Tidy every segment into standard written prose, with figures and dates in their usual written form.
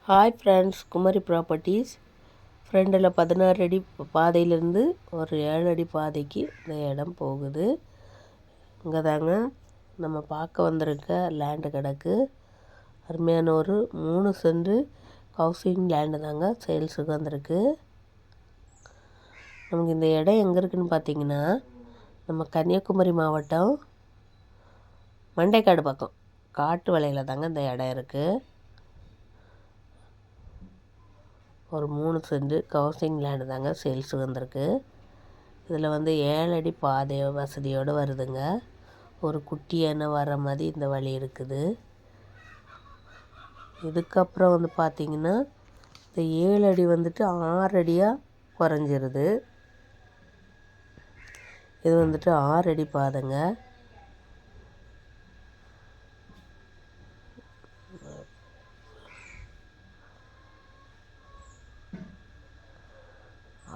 Hi friends, Kumari properties ஃப்ரெண்டில் 16 அடி பாதையிலேருந்து ஒரு 7 அடி பாதைக்கு இந்த இடம் போகுது. இங்கே தாங்க நம்ம பார்க்க வந்திருக்க லேண்டு கிடக்கு. அருமையான ஒரு 3 சென்ட் ஹவுசிங் லேண்டு தாங்க சேல்ஸுக்கு வந்திருக்கு. நமக்கு இந்த இடம் எங்கே இருக்குதுன்னு பார்த்தீங்கன்னா, நம்ம கன்னியாகுமரி மாவட்டம் மண்டைக்காடு பக்கம் காட்டு வலையில் தாங்க இந்த இடம் இருக்குது. ஒரு 3 சென்ட் ஹவுசிங் லேண்டு தாங்க சேல்ஸுக்கு வந்திருக்கு. இதில் 7 அடி பாதை வசதியோடு வருதுங்க. ஒரு குட்டியான வர மாதிரி இந்த வழி இருக்குது. இதுக்கப்புறம் பார்த்திங்கன்னா இந்த 7 அடி 6 அடியாக குறைஞ்சிருது. இது 6 அடி பாதைங்க.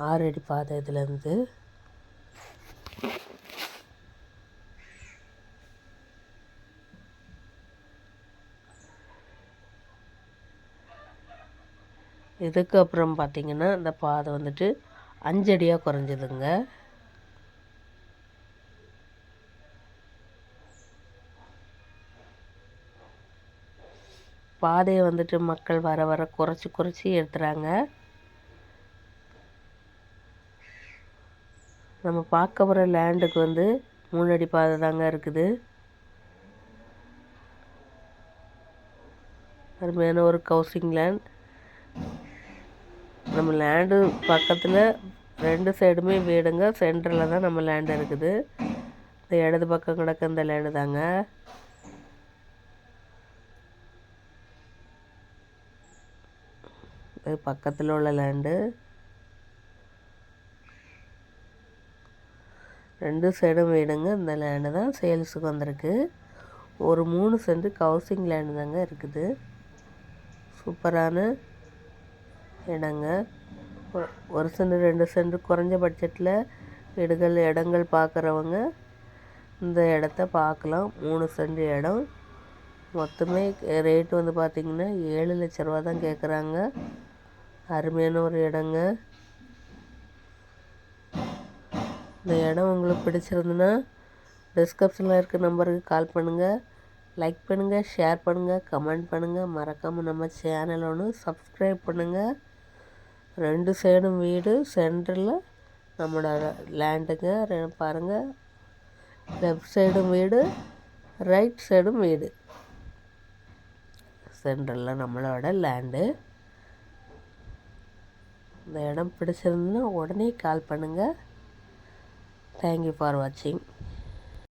ஆறு அடி பாதை இதுலேருந்து இதுக்கப்புறம் பார்த்திங்கன்னா இந்த பாதை 5 அடியாக குறைஞ்சதுங்க. பாதையை மக்கள் வர வர குறைச்சி எடுத்துகிறாங்க. நம்ம பார்க்க போகிற லேண்டுக்கு 3 அடி பாதை தாங்க இருக்குது. அருமையான ஒரு ஹவுசிங் லேண்ட். நம்ம லேண்டு பக்கத்தில் 2 சைடுமே வீடுங்க. சென்டரில் தான் நம்ம லேண்டு இருக்குது. இந்த இடது பக்கம் கிடக்க இந்த லேண்டு தாங்க. இது பக்கத்தில் உள்ள லேண்டு. 2 சைடும் வீடுங்க. இந்த லேண்டு தான் சேல்ஸுக்கு வந்திருக்கு. ஒரு 3 சென்ட் ஹவுசிங் லேண்டு தாங்க இருக்குது. சூப்பரான இடங்க. 1 சென்ட் 2 சென்ட் குறைஞ்ச பட்ஜெட்டில் இடங்கள் பார்க்குறவங்க இந்த இடத்த பார்க்கலாம். 3 சென்ட் இடம். மொத்தமே ரேட்டு பார்த்திங்கன்னா 7 லட்ச ரூபா தான் கேட்குறாங்க. அருமையான ஒரு இடங்க. இந்த இடம் உங்களுக்கு பிடிச்சிருந்துன்னா டிஸ்கிரிப்ஷனில் இருக்க நம்பருக்கு கால் பண்ணுங்கள். லைக் பண்ணுங்கள், ஷேர் பண்ணுங்கள், கமெண்ட் பண்ணுங்கள். மறக்காமல் நம்ம சேனலை சப்ஸ்கிரைப் பண்ணுங்கள். 2 சைடும் வீடு. சென்டரில் நம்மளோட லேண்டுங்க. பாருங்கள், லெஃப்ட் சைடும் வீடு, ரைட் சைடும் வீடு. சென்டரில் நம்மளோட லேண்டு. இந்த இடம் பிடிச்சிருந்துன்னா உடனே கால் பண்ணுங்கள். Thank you for watching.